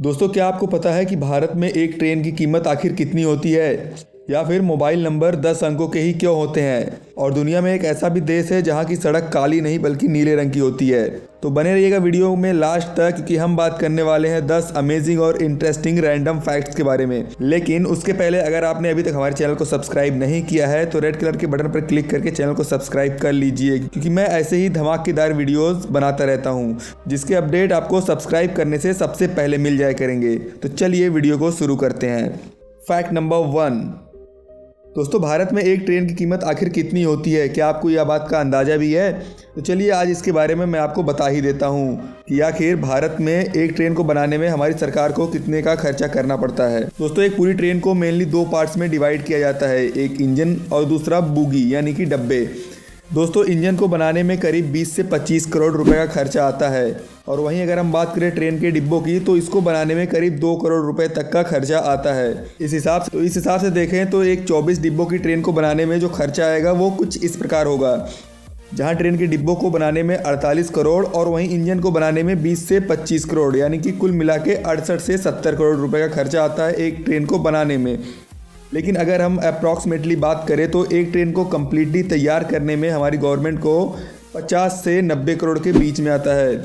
दोस्तों, क्या आपको पता है कि भारत में एक ट्रेन की कीमत आखिर कितनी होती है? या फिर मोबाइल नंबर 10 अंकों के ही क्यों होते हैं? और दुनिया में एक ऐसा भी देश है जहां की सड़क काली नहीं बल्कि नीले रंग की होती है। तो बने रहिएगा वीडियो में लास्ट तक, क्योंकि हम बात करने वाले हैं 10 अमेजिंग और इंटरेस्टिंग रैंडम फैक्ट्स के बारे में। लेकिन उसके पहले अगर आपने अभी तक हमारे चैनल को सब्सक्राइब नहीं किया है तो रेड कलर के बटन पर क्लिक करके चैनल को सब्सक्राइब कर लीजिए, क्योंकि मैं ऐसे ही धमाकेदार वीडियोस बनाता रहता हूँ जिसके अपडेट आपको सब्सक्राइब करने से सबसे पहले मिल जाया करेंगे। तो चलिए वीडियो को शुरू करते हैं। Fact number 1। दोस्तों, भारत में एक ट्रेन की कीमत आखिर कितनी होती है? क्या आपको यह बात का अंदाज़ा भी है? तो चलिए आज इसके बारे में मैं आपको बता ही देता हूँ कि आखिर भारत में एक ट्रेन को बनाने में हमारी सरकार को कितने का खर्चा करना पड़ता है। दोस्तों, एक पूरी ट्रेन को मेनली 2 पार्ट्स में डिवाइड किया जाता है, एक इंजन और दूसरा बोगी यानी कि डब्बे। दोस्तों, इंजन को बनाने में करीब 20 से 25 करोड़ रुपए का खर्चा आता है, और वहीं अगर हम बात करें ट्रेन के डिब्बों की तो इसको बनाने में करीब 2 करोड़ रुपए तक का खर्चा आता है। इस हिसाब से देखें तो एक 24 डिब्बों की ट्रेन को बनाने में जो खर्चा आएगा वो कुछ इस प्रकार होगा, जहां ट्रेन के डिब्बों को बनाने में 48 करोड़ और वहीं इंजन को बनाने में 20 से 25 करोड़ यानी कि कुल मिला के 68 से 70 करोड़ रुपए का खर्चा आता है एक ट्रेन को बनाने में। लेकिन अगर हम अप्रॉक्सीमेटली बात करें तो एक ट्रेन को कम्प्लीटली तैयार करने में हमारी गवर्नमेंट को 50 से 90 करोड़ के बीच में आता है,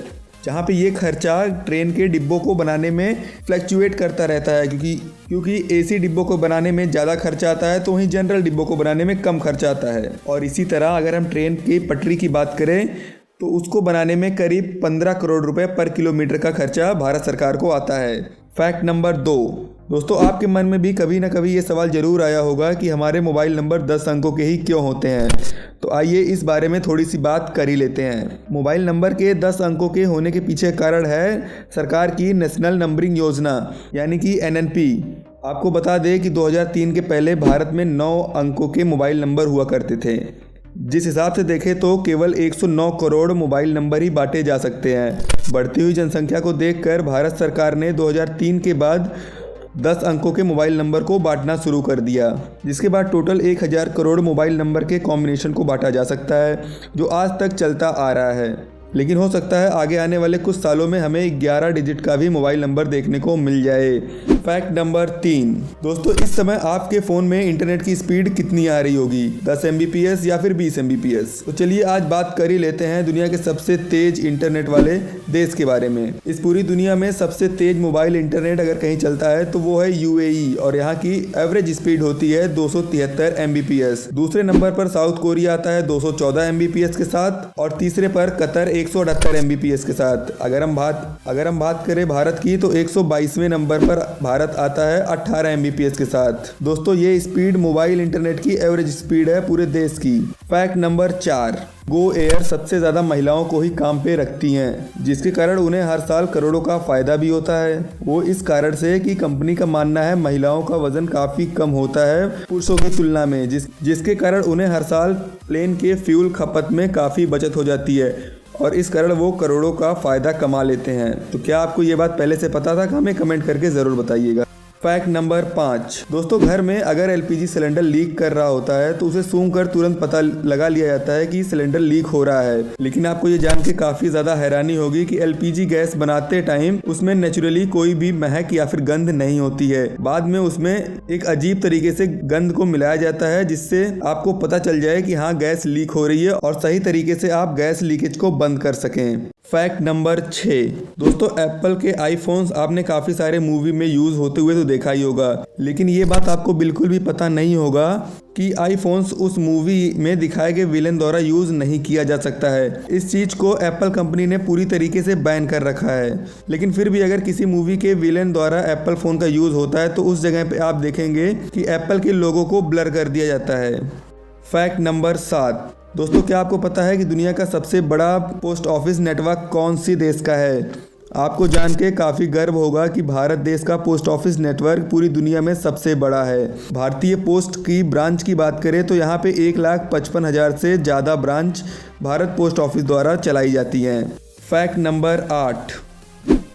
जहाँ पे ये खर्चा ट्रेन के डिब्बों को बनाने में फ्लक्चुएट करता रहता है, क्योंकि एसी डिब्बों को बनाने में ज़्यादा खर्चा आता है तो वहीं जनरल डिब्बों को बनाने में कम खर्चा आता है। और इसी तरह अगर हम ट्रेन की पटरी की बात करें तो उसको बनाने में करीब 15 करोड़ रुपए पर किलोमीटर का खर्चा भारत सरकार को आता है। Fact number 2। दोस्तों, आपके मन में भी कभी ना कभी ये सवाल ज़रूर आया होगा कि हमारे मोबाइल नंबर 10 अंकों के ही क्यों होते हैं। तो आइए इस बारे में थोड़ी सी बात कर ही लेते हैं। मोबाइल नंबर के 10 अंकों के होने के पीछे कारण है सरकार की नेशनल नंबरिंग योजना यानी कि NNP। आपको बता दें कि 2003 के पहले भारत में 9 अंकों के मोबाइल नंबर हुआ करते थे। जिस हिसाब से देखें तो केवल 109 करोड़ मोबाइल नंबर ही बांटे जा सकते हैं। बढ़ती हुई जनसंख्या को देखकर भारत सरकार ने 2003 के बाद 10 अंकों के मोबाइल नंबर को बांटना शुरू कर दिया, जिसके बाद टोटल 1000 करोड़ मोबाइल नंबर के कॉम्बिनेशन को बांटा जा सकता है, जो आज तक चलता आ रहा है। लेकिन हो सकता है आगे आने वाले कुछ सालों में हमें 11 डिजिट का भी मोबाइल नंबर देखने को मिल जाए। Fact number 3। दोस्तों, इस समय आपके फ़ोन में इंटरनेट की स्पीड कितनी आ रही होगी? 10 Mbps या फिर 20 Mbps? तो चलिए आज बात कर ही लेते हैं दुनिया के सबसे तेज इंटरनेट वाले देश के बारे में। इस पूरी दुनिया में सबसे तेज मोबाइल इंटरनेट अगर कहीं चलता है तो वो है UAE, और यहाँ की एवरेज स्पीड होती है 273 Mbps। दूसरे नंबर पर साउथ कोरिया आता है 214 Mbps के साथ, और तीसरे पर कतर 178 Mbps के साथ। अगर हम बात करें भारत की तो 122वें नंबर पर भारत आता है 18 Mbps के साथ। दोस्तों, ये स्पीड मोबाइल इंटरनेट की एवरेज स्पीड है पूरे देश की। Fact number 4। गो एयर सबसे ज़्यादा महिलाओं को ही काम पे रखती हैं, जिसके कारण उन्हें हर साल करोड़ों का फायदा भी होता है। वो इस कारण से कि कंपनी का मानना है महिलाओं का वजन काफ़ी कम होता है पुरुषों की तुलना में, जिसके कारण उन्हें हर साल प्लेन के फ्यूल खपत में काफ़ी बचत हो जाती है, और इस कारण वो करोड़ों का फ़ायदा कमा लेते हैं। तो क्या आपको ये बात पहले से पता था? हमें कमेंट करके ज़रूर बताइएगा। Fact number 5। दोस्तों, घर में अगर LPG सिलेंडर लीक कर रहा होता है तो उसे सूंघ कर तुरंत पता लगा लिया जाता है कि सिलेंडर लीक हो रहा है। लेकिन आपको ये जान के काफ़ी ज़्यादा हैरानी होगी कि LPG गैस बनाते टाइम उसमें नेचुरली कोई भी महक या फिर गंध नहीं होती है। बाद में उसमें एक अजीब तरीके से गंध को मिलाया जाता है, जिससे आपको पता चल जाए कि हाँ, गैस लीक हो रही है और सही तरीके से आप गैस लीकेज को बंद कर सकें। Fact number 6। दोस्तों, एप्पल के आईफोन्स आपने काफ़ी सारे मूवी में यूज़ होते हुए तो देखा ही होगा, लेकिन ये बात आपको बिल्कुल भी पता नहीं होगा कि आईफोन्स उस मूवी में दिखाए गए विलेन द्वारा यूज़ नहीं किया जा सकता है। इस चीज़ को एप्पल कंपनी ने पूरी तरीके से बैन कर रखा है। लेकिन फिर भी अगर किसी मूवी के विलेन द्वारा एप्पल फ़ोन का यूज़ होता है तो उस जगह पे आप देखेंगे कि एप्पल के लोगो को ब्लर कर दिया जाता है। Fact number 7। दोस्तों, क्या आपको पता है कि दुनिया का सबसे बड़ा पोस्ट ऑफिस नेटवर्क कौन सी देश का है? आपको जान के काफ़ी गर्व होगा कि भारत देश का पोस्ट ऑफिस नेटवर्क पूरी दुनिया में सबसे बड़ा है। भारतीय पोस्ट की ब्रांच की बात करें तो यहाँ पे 1,55,000 से ज़्यादा ब्रांच भारत पोस्ट ऑफिस द्वारा चलाई जाती हैं। Fact number 8।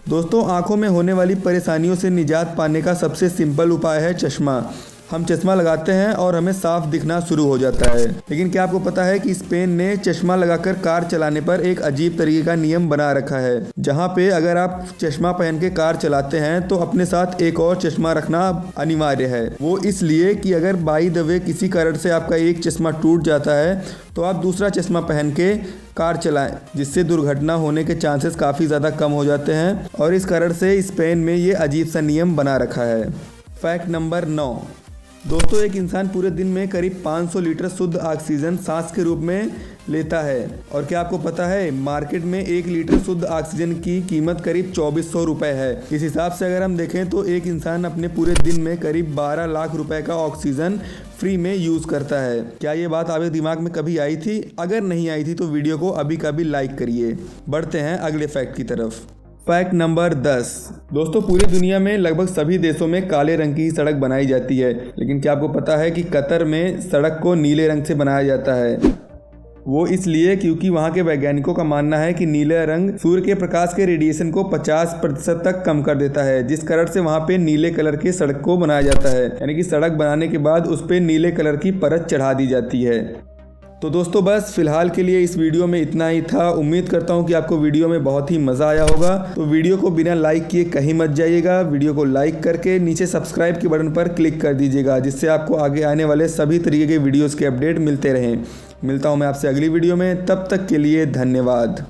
दोस्तों, आंखों में होने वाली परेशानियों से निजात पाने का सबसे सिंपल उपाय है चश्मा। हम चश्मा लगाते हैं और हमें साफ दिखना शुरू हो जाता है। लेकिन क्या आपको पता है कि स्पेन ने चश्मा लगाकर कार चलाने पर एक अजीब तरीके का नियम बना रखा है, जहां पे अगर आप चश्मा पहन के कार चलाते हैं तो अपने साथ एक और चश्मा रखना अनिवार्य है। वो इसलिए कि अगर बाई द वे किसी कारण से आपका एक चश्मा टूट जाता है तो आप दूसरा चश्मा पहन के कार चलाएं, जिससे दुर्घटना होने के चांसेस काफ़ी ज़्यादा कम हो जाते हैं। और इस कारण से स्पेन में ये अजीब सा नियम बना रखा है। Fact number 9। दोस्तों, एक इंसान पूरे दिन में करीब 500 लीटर शुद्ध ऑक्सीजन सांस के रूप में लेता है। और क्या आपको पता है मार्केट में 1 लीटर शुद्ध ऑक्सीजन की कीमत करीब 2400 रुपये है। इस हिसाब से अगर हम देखें तो एक इंसान अपने पूरे दिन में करीब 12 लाख रुपए का ऑक्सीजन फ्री में यूज़ करता है। क्या ये बात आपके दिमाग में कभी आई थी? अगर नहीं आई थी तो वीडियो को अभी कभी लाइक करिए। बढ़ते हैं अगले फैक्ट की तरफ। Fact number 10। दोस्तों, पूरी दुनिया में लगभग सभी देशों में काले रंग की ही सड़क बनाई जाती है, लेकिन क्या आपको पता है कि कतर में सड़क को नीले रंग से बनाया जाता है? वो इसलिए क्योंकि वहाँ के वैज्ञानिकों का मानना है कि नीला रंग सूर्य के प्रकाश के रेडिएशन को 50% तक कम कर देता है, जिस कारण से वहाँ पे नीले कलर की सड़क को बनाया जाता है। यानी कि सड़क बनाने के बाद उस पर नीले कलर की परत चढ़ा दी जाती है। तो दोस्तों, बस फिलहाल के लिए इस वीडियो में इतना ही था। उम्मीद करता हूँ कि आपको वीडियो में बहुत ही मज़ा आया होगा। तो वीडियो को बिना लाइक किए कहीं मत जाइएगा। वीडियो को लाइक करके नीचे सब्सक्राइब के बटन पर क्लिक कर दीजिएगा, जिससे आपको आगे आने वाले सभी तरीके के वीडियोज़ के अपडेट मिलते रहें। मिलता हूँ मैं आपसे अगली वीडियो में, तब तक के लिए धन्यवाद।